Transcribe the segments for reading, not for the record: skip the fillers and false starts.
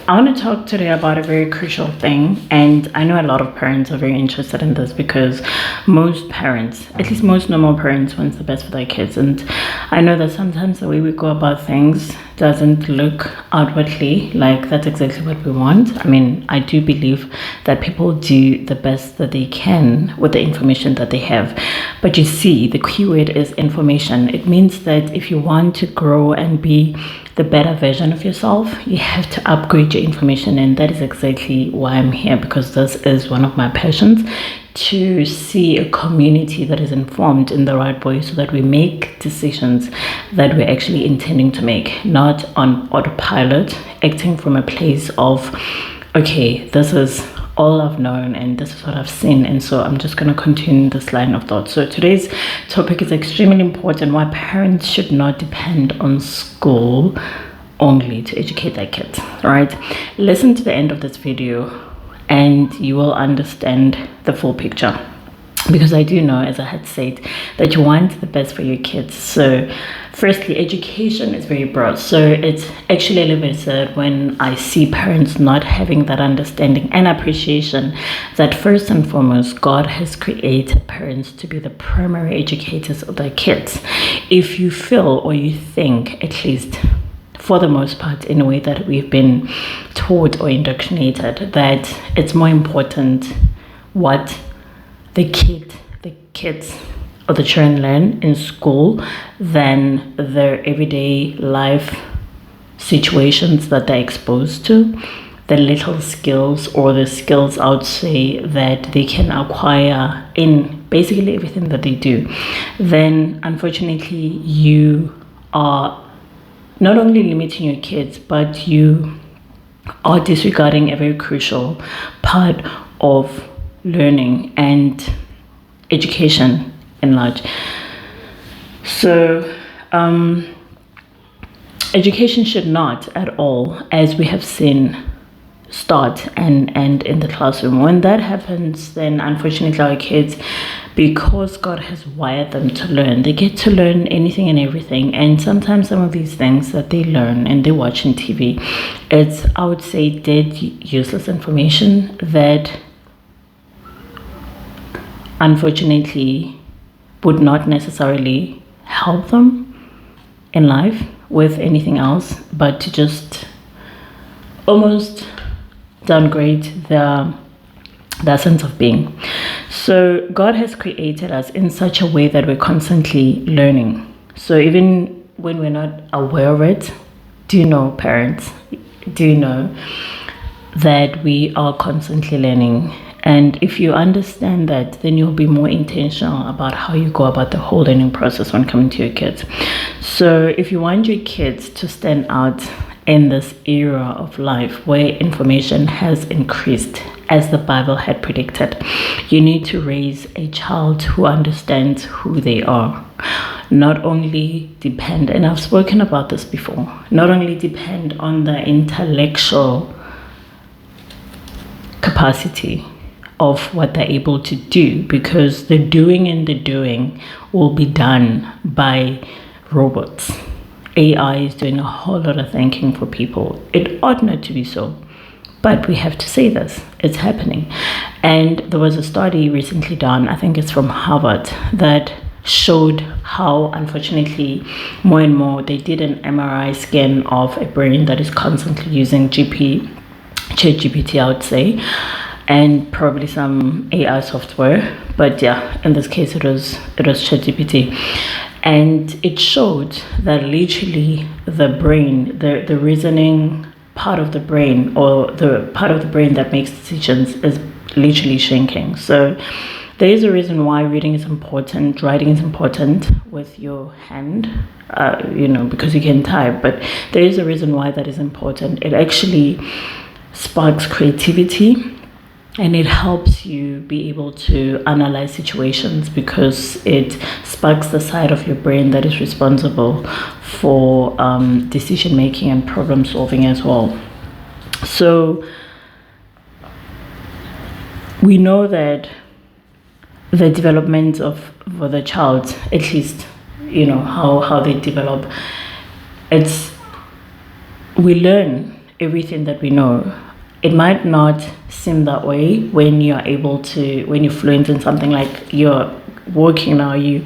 I want to talk today about a very crucial thing, and I know a lot of parents are very interested in this because most parents, at least most normal parents, want the best for their kids. And I know that sometimes the way we go about things doesn't look outwardly like that's exactly what we want. I mean, I do believe that people do the best that they can with the information that they have. But you see, the keyword is information. It means that if you want to grow and be the better version of yourself, you have to upgrade your information, and that is exactly why I'm here, because this is one of my passions, to see a community that is informed in the right way so that we make decisions that we're actually intending to make, not on autopilot, acting from a place of, okay, this is all I've known and this is what I've seen, and so I'm just going to continue this line of thought. So today's topic is extremely important: why parents should not depend on school only to educate their kids. All right, listen to the end of this video and you will understand the full picture, because I do know, as I had said, that you want the best for your kids. So firstly, education is very broad, so it's actually a little bit sad when I see parents not having that understanding and appreciation that first and foremost, God has created parents to be the primary educators of their kids. If you feel, or you think, at least for the most part, in a way that we've been taught or indoctrinated, that it's more important what the kids or the children learn in school than their everyday life situations that they're exposed to, the little skills or the skills, I would say, that they can acquire in basically everything that they do, then unfortunately you are not only limiting your kids, but you are disregarding a very crucial part of learning and education in large. So education should not at all, as we have seen, start and end in the classroom. When that happens, then unfortunately our kids, because God has wired them to learn, they get to learn anything and everything. And sometimes some of these things that they learn and they watch on TV, it's, I would say, dead useless information that unfortunately would not necessarily help them in life with anything else, but to just almost downgrade their sense of being. So God has created us in such a way that we're constantly learning. So even when we're not aware of it, do you know, parents, do you know that we are constantly learning? And if you understand that, then you'll be more intentional about how you go about the whole learning process when coming to your kids. So if you want your kids to stand out in this era of life where information has increased, as the Bible had predicted, you need to raise a child who understands who they are. Not only depend, and I've spoken about this before, not only depend on the intellectual capacity of what they're able to do, because the doing and the doing will be done by robots. AI is doing a whole lot of thinking for people. It ought not to be so, but we have to say this, it's happening. And there was a study recently done, I think it's from Harvard, that showed how unfortunately more and more they did an MRI scan of a brain that is constantly using ChatGPT, I would say, and probably some AI software, but yeah, in this case it was ChatGPT. And it showed that literally the brain, the reasoning part of the brain, or the part of the brain that makes decisions, is literally shrinking. So there is a reason why reading is important, writing is important with your hand, because you can type, but there is a reason why that is important. It actually sparks creativity, and it helps you be able to analyze situations, because it sparks the side of your brain that is responsible for decision making and problem solving as well. So we know that the development for the child, at least, how they develop, we learn everything that we know. It might not seem that way when you're when you're fluent in something, like you're working now. You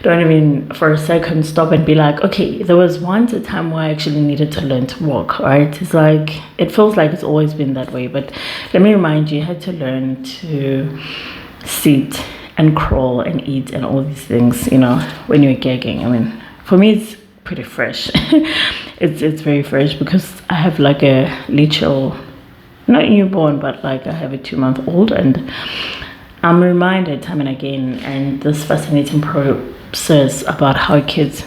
don't even for a second stop and be like, okay, there was once a time where I actually needed to learn to walk, right? It's like, it feels like it's always been that way. But let me remind you, you had to learn to sit and crawl and eat and all these things, when you're gagging. I mean, for me, it's pretty fresh. It's very fresh because I have like a literal, not newborn, but like I have a 2-month-old, and I'm reminded time and again, and this fascinating process about how kids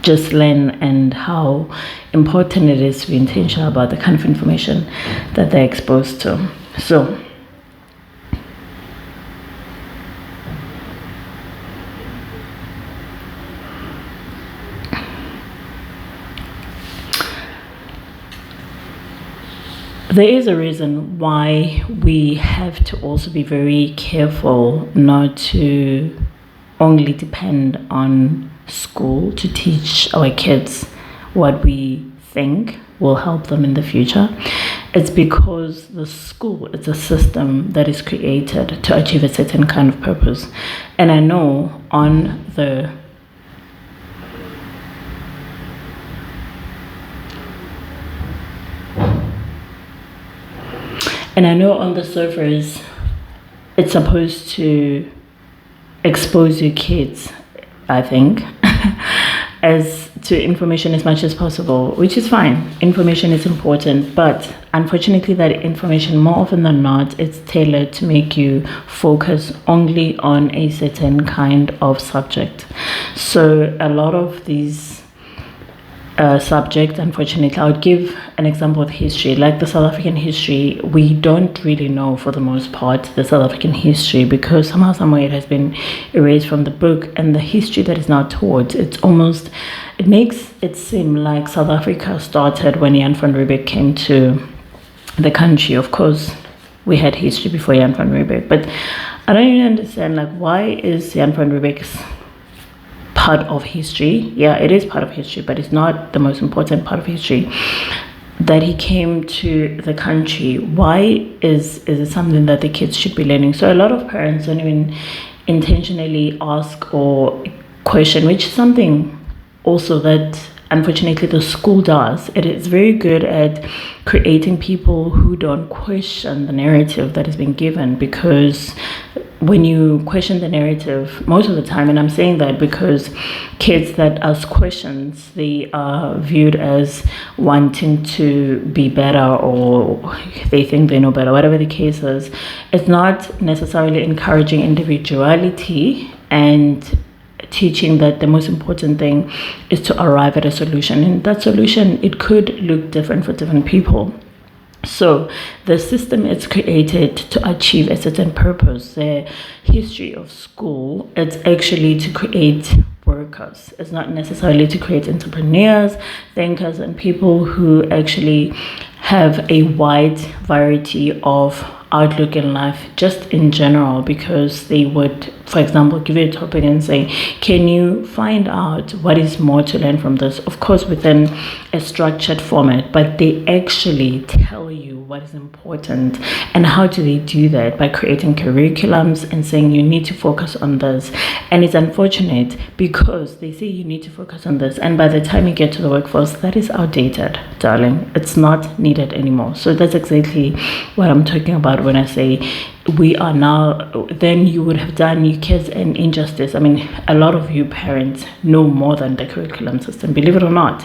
just learn and how important it is to be intentional about the kind of information that they're exposed to. So there is a reason why we have to also be very careful not to only depend on school to teach our kids what we think will help them in the future. It's because the school is a system that is created to achieve a certain kind of purpose. And I know on the surface, it's supposed to expose your kids, I think, as to information as much as possible, which is fine. Information is important, but unfortunately that information, more often than not, it's tailored to make you focus only on a certain kind of subject. So a lot of these subject, unfortunately, I would give an example of history, like the South African history. We don't really know, for the most part, the South African history, because somehow, somewhere, it has been erased from the book. And the history that is now taught, it makes it seem like South Africa started when Jan van Riebeeck came to the country. Of course, we had history before Jan van Riebeeck, but I don't even understand, like, why is Jan van Riebeeck's part of history? Yeah, it is part of history, but it's not the most important part of history. That he came to the country, why is it something that the kids should be learning? So a lot of parents don't even intentionally ask or question, which is something also that unfortunately the school does. It is very good at creating people who don't question the narrative that has been given, because when you question the narrative, most of the time, and I'm saying that because kids that ask questions, they are viewed as wanting to be better, or they think they know better, whatever the case is. It's not necessarily encouraging individuality and teaching that the most important thing is to arrive at a solution, and that solution, it could look different for different people. So the system is created to achieve a certain purpose. The history of school, it's actually to create workers. It's not necessarily to create entrepreneurs, thinkers, and people who actually have a wide variety of outlook in life, just in general, because they would, for example, give you a topic and say, can you find out what is more to learn from this? Of course, within a structured format, but they actually tell you what is important. And how do they do that? By creating curriculums and saying you need to focus on this. And it's unfortunate because they say you need to focus on this, and by the time you get to the workforce, that is outdated, darling. It's not needed anymore. So that's exactly what I'm talking about when I say we are now, then you would have done your kids an injustice. I mean, a lot of you parents know more than the curriculum system, believe it or not.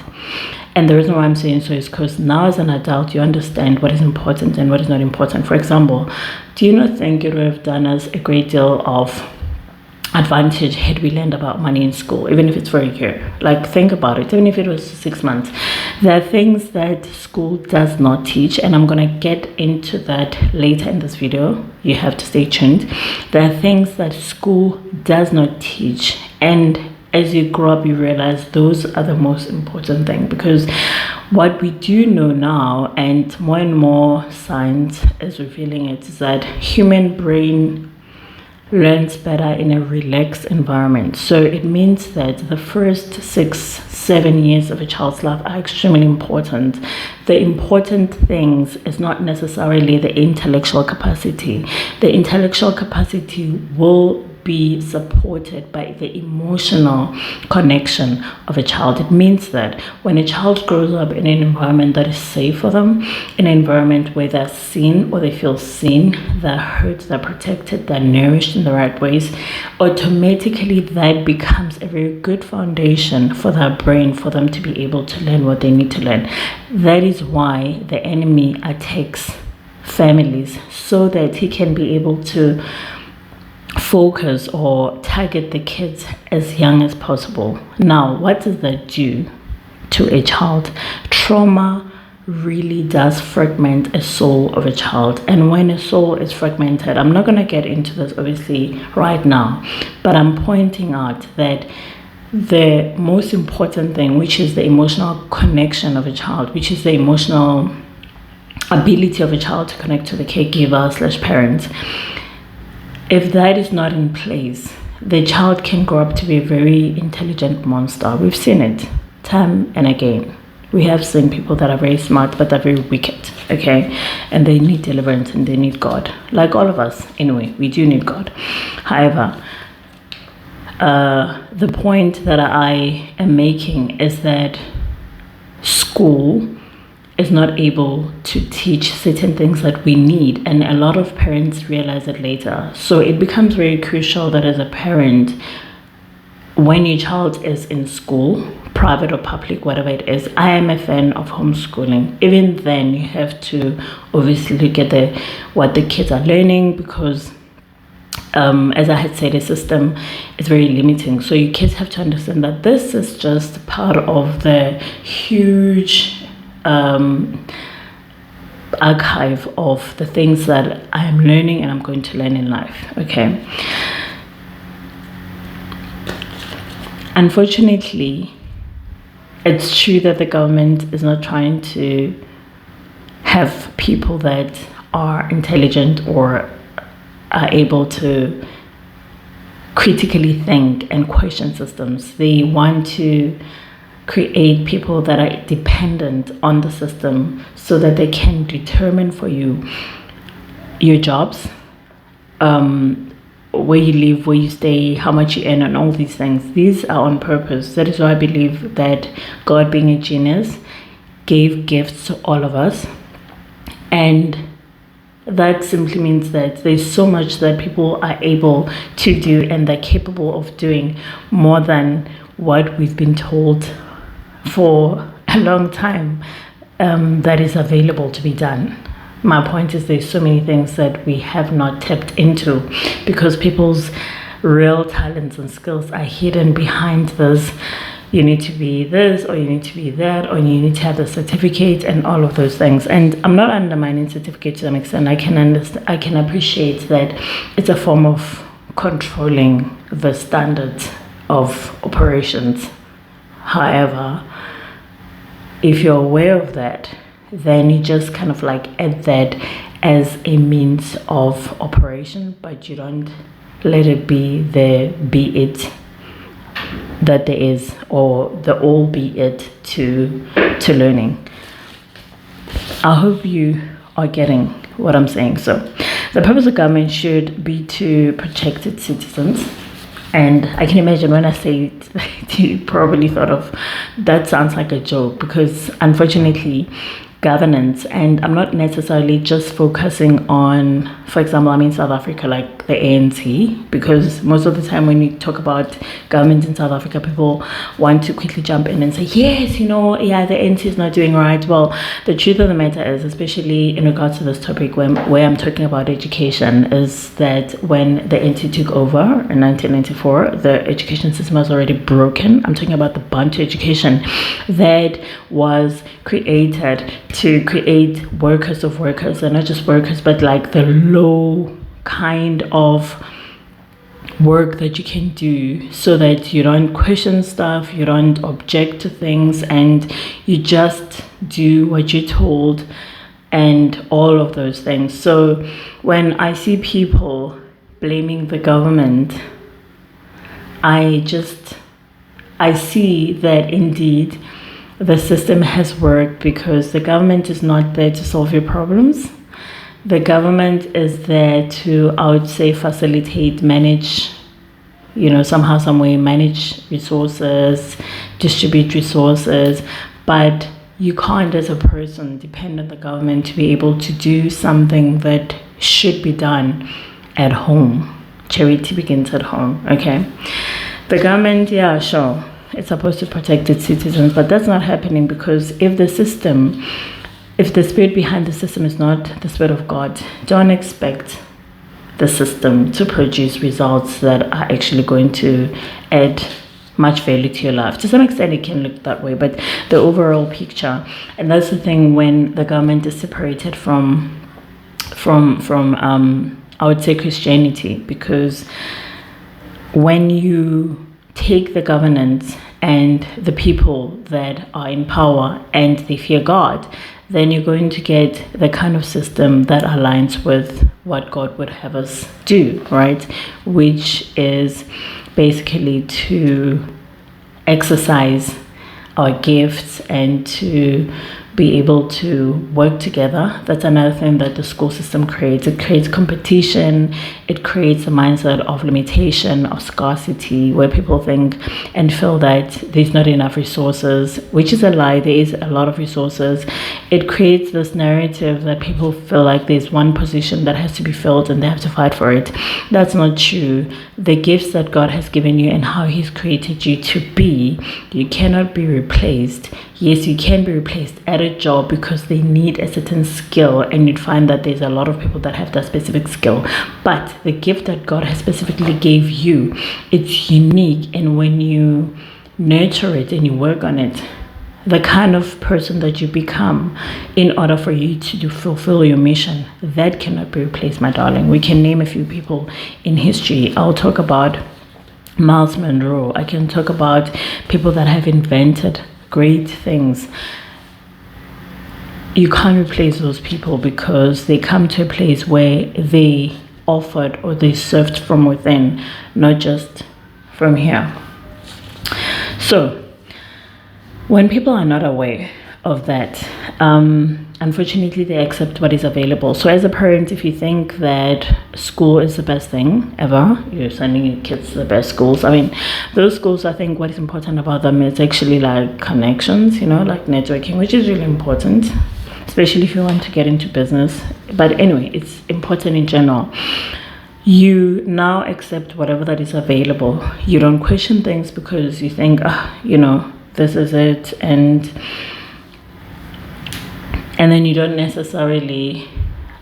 And the reason why I'm saying so is because now as an adult, you understand what is important and what is not important. For example, do you not think it would have done us a great deal of advantage had we learned about money in school, even if it's for a year? Like, think about it. Even if it was 6 months, there are things that school does not teach, and I'm gonna get into that later in this video. You have to stay tuned. There are things that school does not teach, and as you grow up, you realize those are the most important thing, because what we do know now, and more science is revealing it, is that human brain learns better in a relaxed environment. So it means that the first 6-7 years of a child's life are extremely important. The important things is not necessarily the intellectual capacity. The intellectual capacity will be supported by the emotional connection of a child. It means that when a child grows up in an environment that is safe for them, in an environment where they're seen or they feel seen, they're heard, they're protected, they're nourished in the right ways, automatically that becomes a very good foundation for their brain, for them to be able to learn what they need to learn. That is why the enemy attacks families, so that he can be able to focus or target the kids as young as possible. Now, what does that do to a child? Trauma really does fragment a soul of a child, and when a soul is fragmented, I'm not going to get into this obviously right now, but I'm pointing out that the most important thing, which is the emotional connection of a child, which is the emotional ability of a child to connect to the caregiver/parent, if that is not in place, the child can grow up to be a very intelligent monster. We've seen it time and again. We have seen people that are very smart, but they're very wicked, okay? And they need deliverance and they need God. Like all of us, anyway, we do need God. However, the point that I am making is that school is not able to teach certain things that we need, and a lot of parents realize it later. So it becomes very crucial that as a parent, when your child is in school, private or public, whatever it is, I am a fan of homeschooling. Even then, you have to obviously look at what the kids are learning, because as I had said, the system is very limiting. So your kids have to understand that this is just part of the huge archive of the things that I am learning and I'm going to learn in life, okay? Unfortunately, it's true that the government is not trying to have people that are intelligent or are able to critically think and question systems. They want to create people that are dependent on the system so that they can determine for you your jobs, where you live, where you stay, how much you earn, and all these things. These are on purpose. That is why I believe that God, being a genius, gave gifts to all of us, and that simply means that there's so much that people are able to do and they're capable of doing more than what we've been told for a long time that is available to be done. My point is there's so many things that we have not tapped into because people's real talents and skills are hidden behind this. You need to be this, or you need to be that, or you need to have the certificate and all of those things. And I'm not undermining certificate to some extent. I can appreciate that it's a form of controlling the standards of operations. However, if you're aware of that, then you just kind of like add that as a means of operation, but you don't let it be the be it that there is, or the all be it to learning. I hope you are getting what I'm saying. So the purpose of government should be to protect its citizens. And I can imagine when I say it, you probably thought of that sounds like a joke, because unfortunately governance, and I'm not necessarily just focusing on, for example, I'm in South Africa, like the ANC, because most of the time when you talk about government in South Africa, people want to quickly jump in and say, yes, the ANC is not doing right. Well, the truth of the matter is, especially in regards to this topic where I'm talking about education, is that when the ANC took over in 1994, the education system was already broken. I'm talking about the Bantu education that was created to create workers of workers, and not just workers, but like the low kind of work that you can do so that you don't question stuff, you don't object to things, and you just do what you're told and all of those things. So when I see people blaming the government, I see that indeed the system has worked because the government is not there to solve your problems. The government is there to, I would say, facilitate, manage, somehow, some way, manage resources, distribute resources. But you can't, as a person, depend on the government to be able to do something that should be done at home. Charity begins at home, okay? The government, yeah, sure, it's supposed to protect its citizens, but that's not happening because if the spirit behind the system is not the spirit of God, don't expect the system to produce results that are actually going to add much value to your life. To some extent, it can look that way, but the overall picture, and that's the thing when the government is separated from I would say Christianity, because when you take the governance and the people that are in power and they fear God, then you're going to get the kind of system that aligns with what God would have us do, right? Which is basically to exercise our gifts and to be able to work together. That's another thing that the school system creates. It creates competition. It creates a mindset of limitation, of scarcity, where people think and feel that there's not enough resources, which is a lie. There is a lot of resources. It creates this narrative that people feel like there's one position that has to be filled and they have to fight for it. That's not true. The gifts that God has given you and how He's created you to be, you cannot be replaced. Yes, you can be replaced at a job because they need a certain skill, and you'd find that there's a lot of people that have that specific skill. But the gift that God has specifically gave you, it's unique, and when you nurture it and you work on it, the kind of person that you become in order for you to fulfill your mission, that cannot be replaced, my darling. We can name a few people in history. I'll talk about Miles Monroe. I can talk about people that have invented great things. You can't replace those people because they come to a place where they offered or they served from within, not just from here. So when people are not aware of that, unfortunately they accept what is available. So as a parent, if you think that school is the best thing ever, you're sending your kids to the best schools. I mean, those schools, I think what is important about them is actually like connections, like networking, which is really important, especially if you want to get into business. But anyway, it's important in general. You now accept whatever that is available. You don't question things because you think, this is it, and then you don't necessarily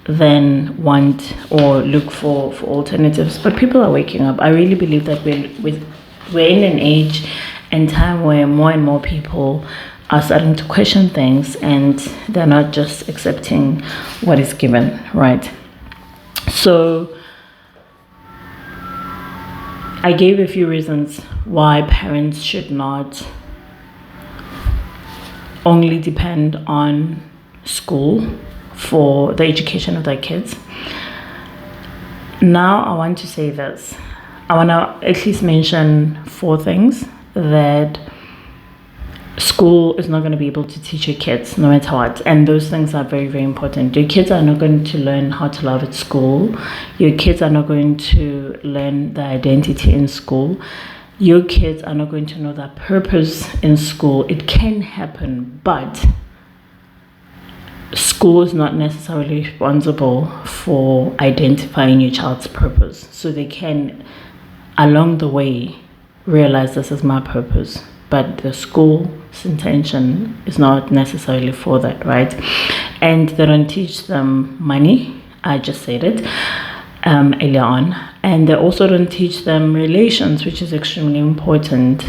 then want or look for alternatives. But people are waking up. I really believe that we're in an age and time where more and more people are starting to question things, and they're not just accepting what is given, right? So I gave a few reasons why parents should not only depend on school for the education of their kids. Now I want to say this. I want to at least mention 4 things that school is not going to be able to teach your kids no matter what, and those things are very, very important. Your kids are not going to learn how to love at school. Your kids are not going to learn their identity in school. Your kids are not going to know their purpose in school. It can happen, but school is not necessarily responsible for identifying your child's purpose. So they can, along the way, realize this is my purpose, but the school's intention is not necessarily for that, right? And they don't teach them money. I just said it earlier on. And they also don't teach them relations, which is extremely important.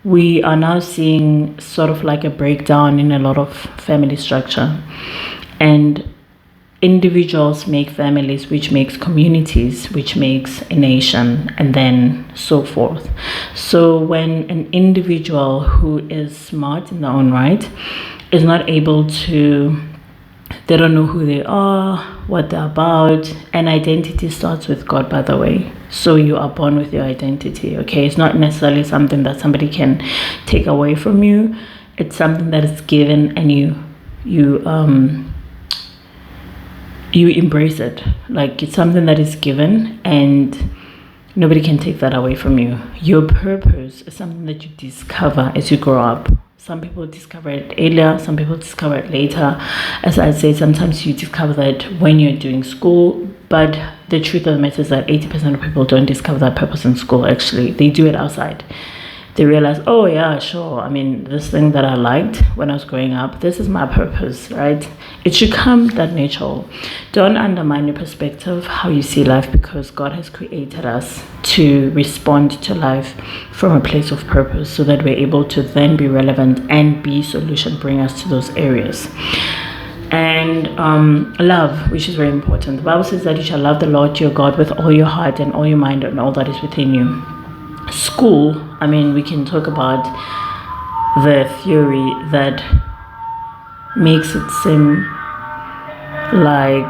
We are now seeing sort of like a breakdown in a lot of family structure, and individuals make families, which makes communities, which makes a nation, and then so forth. So when an individual who is smart in their own right is not able to They don't know who they are, what they're about. And identity starts with God, by the way. So you are born with your identity, okay? It's not necessarily something that somebody can take away from you. It's something that is given, and you embrace it. Like, it's something that is given, and nobody can take that away from you. Your purpose is something that you discover as you grow up. Some people discover it earlier, some people discover it later. As I say, sometimes you discover that when you're doing school, but the truth of the matter is that 80% of people don't discover that purpose in school, actually. They do it outside. They realize, oh yeah, sure, I mean, this thing that I liked when I was growing up, this is my purpose, right? It should come that natural. Don't undermine your perspective, how you see life, because God has created us to respond to life from a place of purpose, so that we're able to then be relevant and be solution bringers to those areas. And love, which is very important. The Bible says that you shall love the Lord your God with all your heart and all your mind and all that is within you. School, I mean, we can talk about the theory that makes it seem like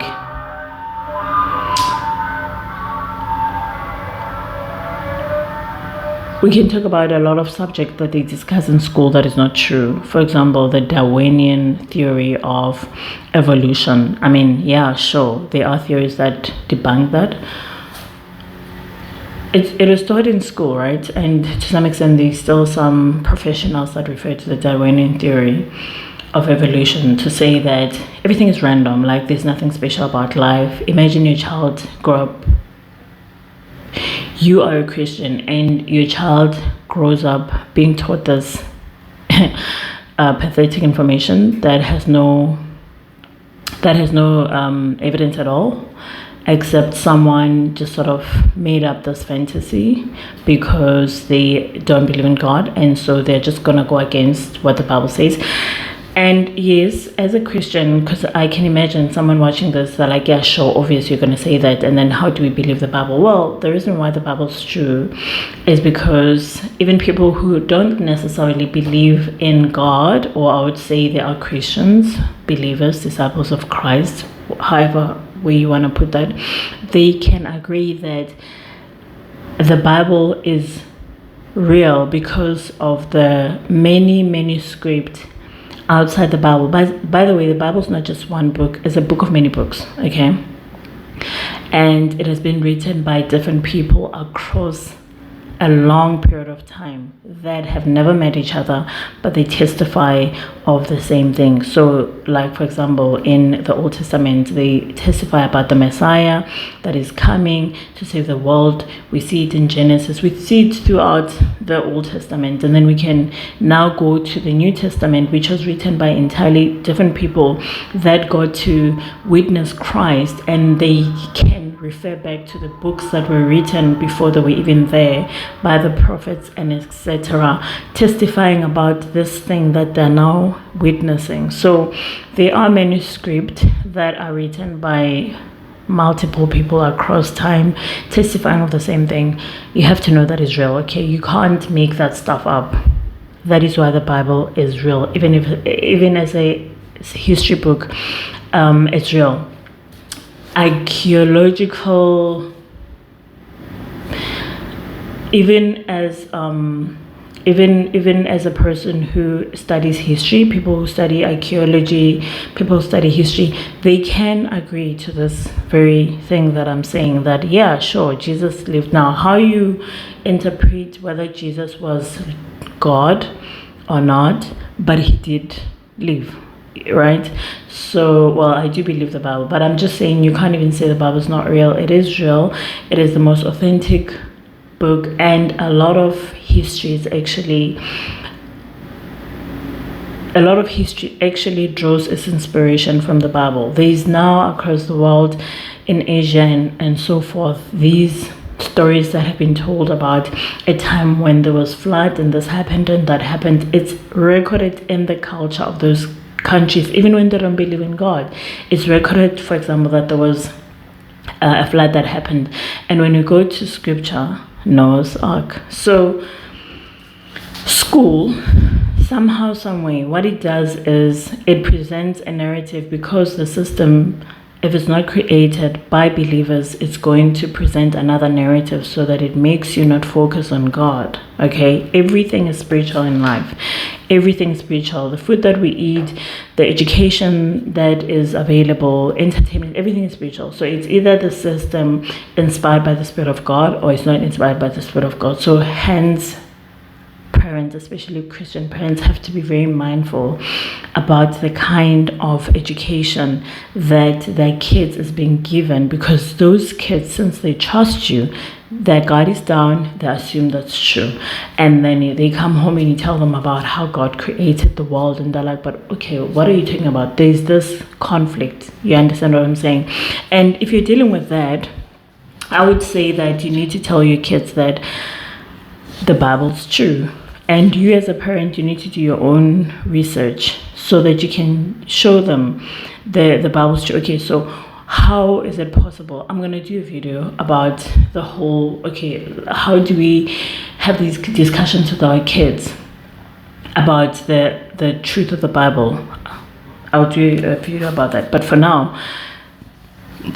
we can talk about a lot of subjects that they discuss in school that is not true. For example, the Darwinian theory of evolution. I mean, yeah, sure, there are theories that debunk that. It is taught in school, right? And to some extent, there's still some professionals that refer to the Darwinian theory of evolution to say that everything is random, like there's nothing special about life. Imagine your child grow up, you are a Christian, and your child grows up being taught this pathetic information that has no evidence at all, except someone just sort of made up this fantasy because they don't believe in God, and so they're just gonna go against what the Bible says. And yes, as a Christian, because I can imagine someone watching this, they're like, yeah, sure, obviously you're going to say that, and then how do we believe the Bible? Well, the reason why the Bible's true is because even people who don't necessarily believe in God, or I would say they are Christians, believers, disciples of Christ, however way you want to put that, they can agree that the Bible is real because of the many manuscripts outside the Bible. By the way, the Bible is not just one book, it's a book of many books, okay? And it has been written by different people across a long period of time that have never met each other, but they testify of the same thing. So, like, for example, in the Old Testament, they testify about the Messiah that is coming to save the world. We see it in Genesis, we see it throughout the Old Testament, and then we can now go to the New Testament, which was written by entirely different people that got to witness Christ, and they can refer back to the books that were written before they were even there by the prophets and etc., testifying about this thing that they're now witnessing. So there are manuscripts that are written by multiple people across time testifying of the same thing. You have to know that is real, okay? You can't make that stuff up. That is why the Bible is real. Even as a history book, it's real. Archaeological, even as a person who studies history, people who study archaeology, people who study history, they can agree to this very thing that I'm saying, that yeah, sure, Jesus lived. Now, how you interpret whether Jesus was God or not, but he did live, right? So, well, I do believe the Bible, but I'm just saying you can't even say the Bible is not real. It is real. It is the most authentic book, and a lot of history actually draws its inspiration from the Bible. There is now across the world, in Asia and so forth, these stories that have been told about a time when there was flood and this happened and that happened. It's recorded in the culture of those countries, even when they don't believe in God. It's recorded, for example, that there was a flood that happened, and when you go to scripture, Noah's Ark. So school somehow, some way, what it does is it presents a narrative, because the system, if it's not created by believers, it's going to present another narrative so that it makes you not focus on God. Okay, everything is spiritual in life. Everything is spiritual. The food that we eat, the education that is available, entertainment, everything is spiritual. So it's either the system inspired by the Spirit of God, or it's not inspired by the Spirit of God. So hence, parents, especially Christian parents, have to be very mindful about the kind of education that their kids is being given, because those kids, since they trust you, their guard is down, they assume that's true, and then they come home and you tell them about how God created the world, and they're like, but okay, what are you talking about? There's this conflict. You understand what I'm saying? And if you're dealing with that, I would say that you need to tell your kids that the Bible's true. And you as a parent, you need to do your own research so that you can show them the Bible's true. Okay, so how is it possible? I'm going to do a video about the whole, okay, how do we have these discussions with our kids about the truth of the Bible. I'll do a video about that. But for now,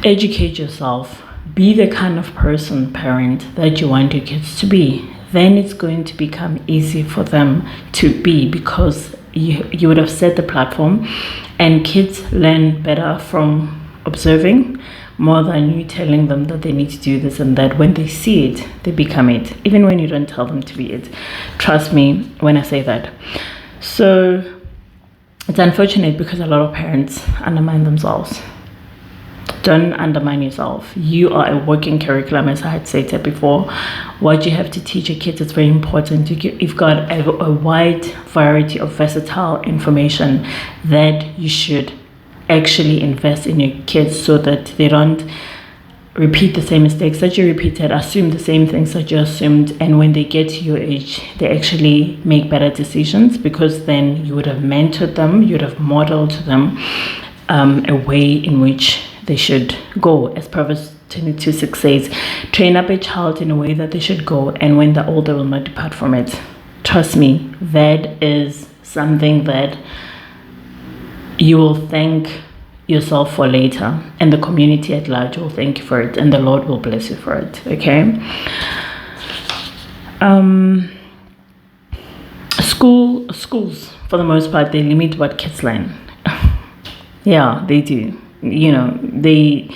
educate yourself. Be the kind of person, parent, that you want your kids to be. Then it's going to become easy for them to be, because you would have set the platform, and kids learn better from observing more than you telling them that they need to do this and that. When they see it, they become it, even when you don't tell them to be it. Trust me when I say that. So it's unfortunate because a lot of parents undermine themselves. Don't undermine yourself. You are a working curriculum, as I had said that before. What you have to teach your kids is very important. You've got a wide variety of versatile information that you should actually invest in your kids, so that they don't repeat the same mistakes that you repeated, assume the same things that you assumed, and when they get to your age, they actually make better decisions, because then you would have mentored them, you would have modeled to them a way in which they should go. As Proverbs 22:6 says, train up a child in a way that they should go, and when they're old, they will not depart from it. Trust me, that is something that you will thank yourself for later, and the community at large will thank you for it, and the Lord will bless you for it. Okay. Schools, for the most part, they limit what kids learn. Yeah, they do. You know, the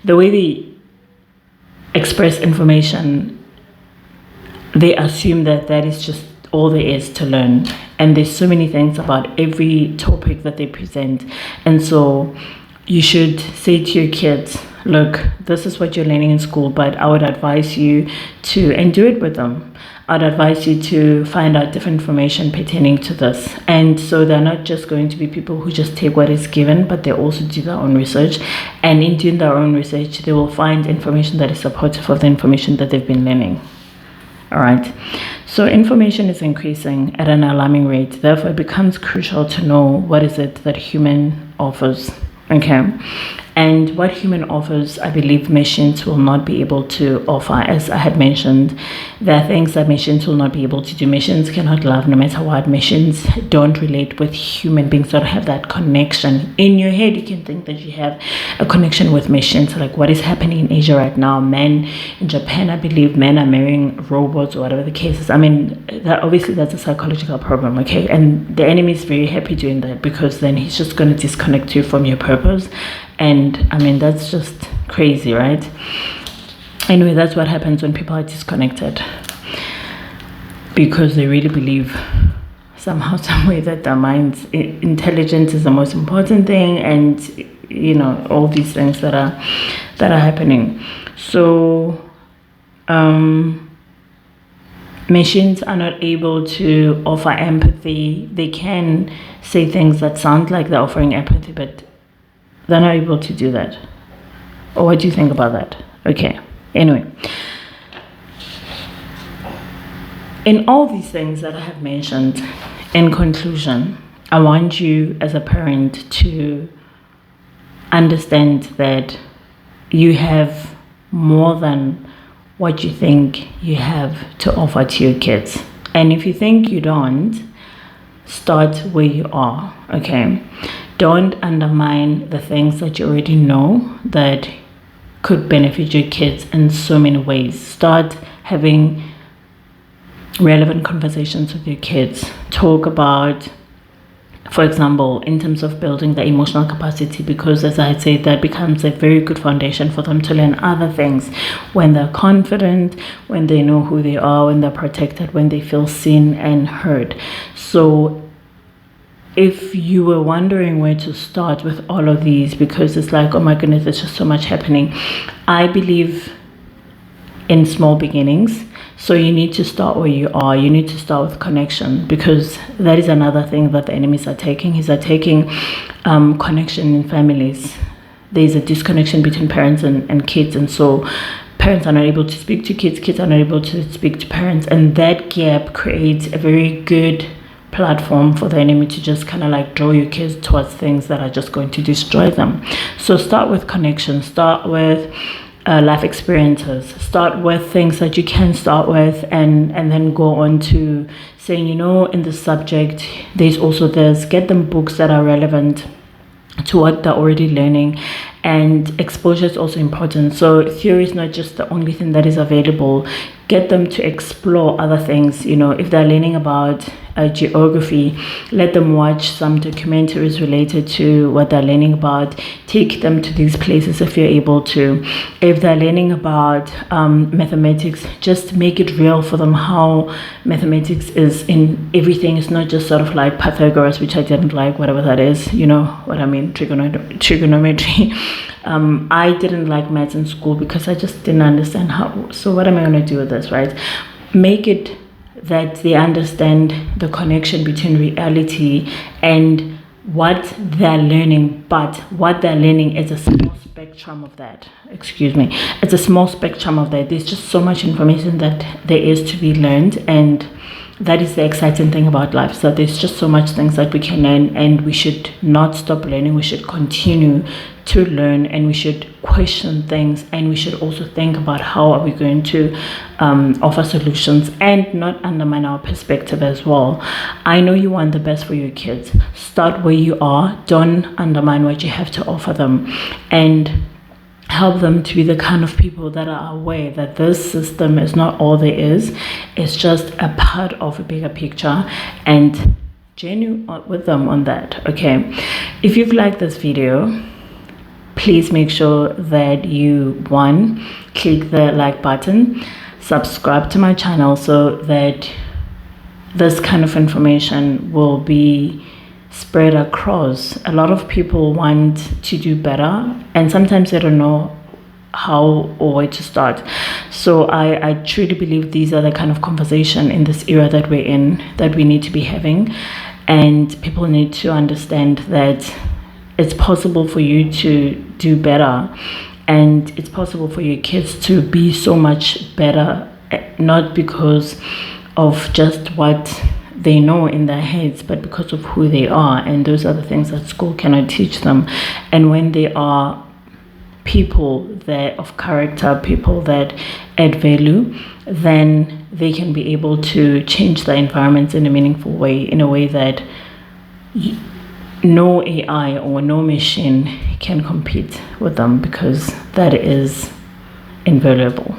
way they express information, they assume that that is just all there is to learn, and there's so many things about every topic that they present. And so you should say to your kids, look, this is what you're learning in school, but I would advise you to, and do it with them, I'd advise you to find out different information pertaining to this. And so they're not just going to be people who just take what is given, but they also do their own research. And in doing their own research, they will find information that is supportive of the information that they've been learning. All right. So information is increasing at an alarming rate. Therefore, it becomes crucial to know what is it that human offers. Okay. And what human offers, I believe machines will not be able to offer. As I had mentioned, there are things that machines will not be able to do. Machines cannot love no matter what. Machines don't relate with human beings, don't have that connection. In your head, you can think that you have a connection with machines, like what is happening in Asia right now. Men in Japan, I believe men are marrying robots or whatever the case is. I mean, that obviously that's a psychological problem, okay? And the enemy is very happy doing that, because then he's just going to disconnect you from your purpose. And I mean, that's just crazy, right? Anyway, that's what happens when people are disconnected, because they really believe somehow, some way, that their minds, intelligence is the most important thing, and you know, all these things that are happening. So machines are not able to offer empathy. They can say things that sound like they're offering empathy, but they're not able to do that. Or what do you think about that? Okay. Anyway, in all these things that I have mentioned, in conclusion, I want you as a parent to understand that you have more than what you think you have to offer to your kids. And if you think you don't, start where you are. Okay, don't undermine the things that you already know that could benefit your kids in so many ways. Start having relevant conversations with your kids. Talk about, for example, in terms of building the emotional capacity, because as I said, that becomes a very good foundation for them to learn other things when they're confident, when they know who they are, when they're protected, when they feel seen and heard. So if you were wondering where to start with all of these, because it's like, oh my goodness, there's just so much happening, I believe in small beginnings. So you need to start where you are. You need to start with connection, because that is another thing that the enemies are taking. Is taking connection in families. There's a disconnection between parents and kids, and so parents are not able to speak to kids, kids are not able to speak to parents, and that gap creates a very good platform for the enemy to just kind of like draw your kids towards things that are just going to destroy them. So start with connection, start with life experiences, start with things that you can start with, and then go on to saying, you know, in this subject there's also this. Get them books that are relevant to what they're already learning, and exposure is also important. So theory is not just the only thing that is available. Get them to explore other things. You know, if they're learning about geography, let them watch some documentaries related to what they're learning about. Take them to these places if you're able to. If they're learning about mathematics, just make it real for them how mathematics is in everything. It's not just sort of like Pythagoras, which I didn't like, whatever that is, you know what I mean, trigonometry. I didn't like maths in school because I just didn't understand how. So what am I going to do with this, right? Make it that they understand the connection between reality and what they're learning, but what they're learning is a small spectrum of that. Excuse me, it's a small spectrum of that. There's just so much information that there is to be learned, and that is the exciting thing about life. So there's just so much things that we can learn, and we should not stop learning. We should continue to learn, and we should question things, and we should also think about how are we going to offer solutions and not undermine our perspective as well. I know you want the best for your kids. Start where you are. Don't undermine what you have to offer them, and help them to be the kind of people that are aware that this system is not all there is. It's just a part of a bigger picture, and genuine with them on that. Okay, if you've liked this video, please make sure that you, one, click the like button, subscribe to my channel, so that this kind of information will be spread across. A lot of people want to do better, and sometimes they don't know how or where to start. So I truly believe these are the kind of conversation in this era that we're in that we need to be having, and people need to understand that it's possible for you to do better, and it's possible for your kids to be so much better, not because of just what they know in their heads, but because of who they are. And those are the things that school cannot teach them. And when they are people that of character, people that add value, then they can be able to change the environments in a meaningful way, in a way that no AI or no machine can compete with them, because that is invaluable.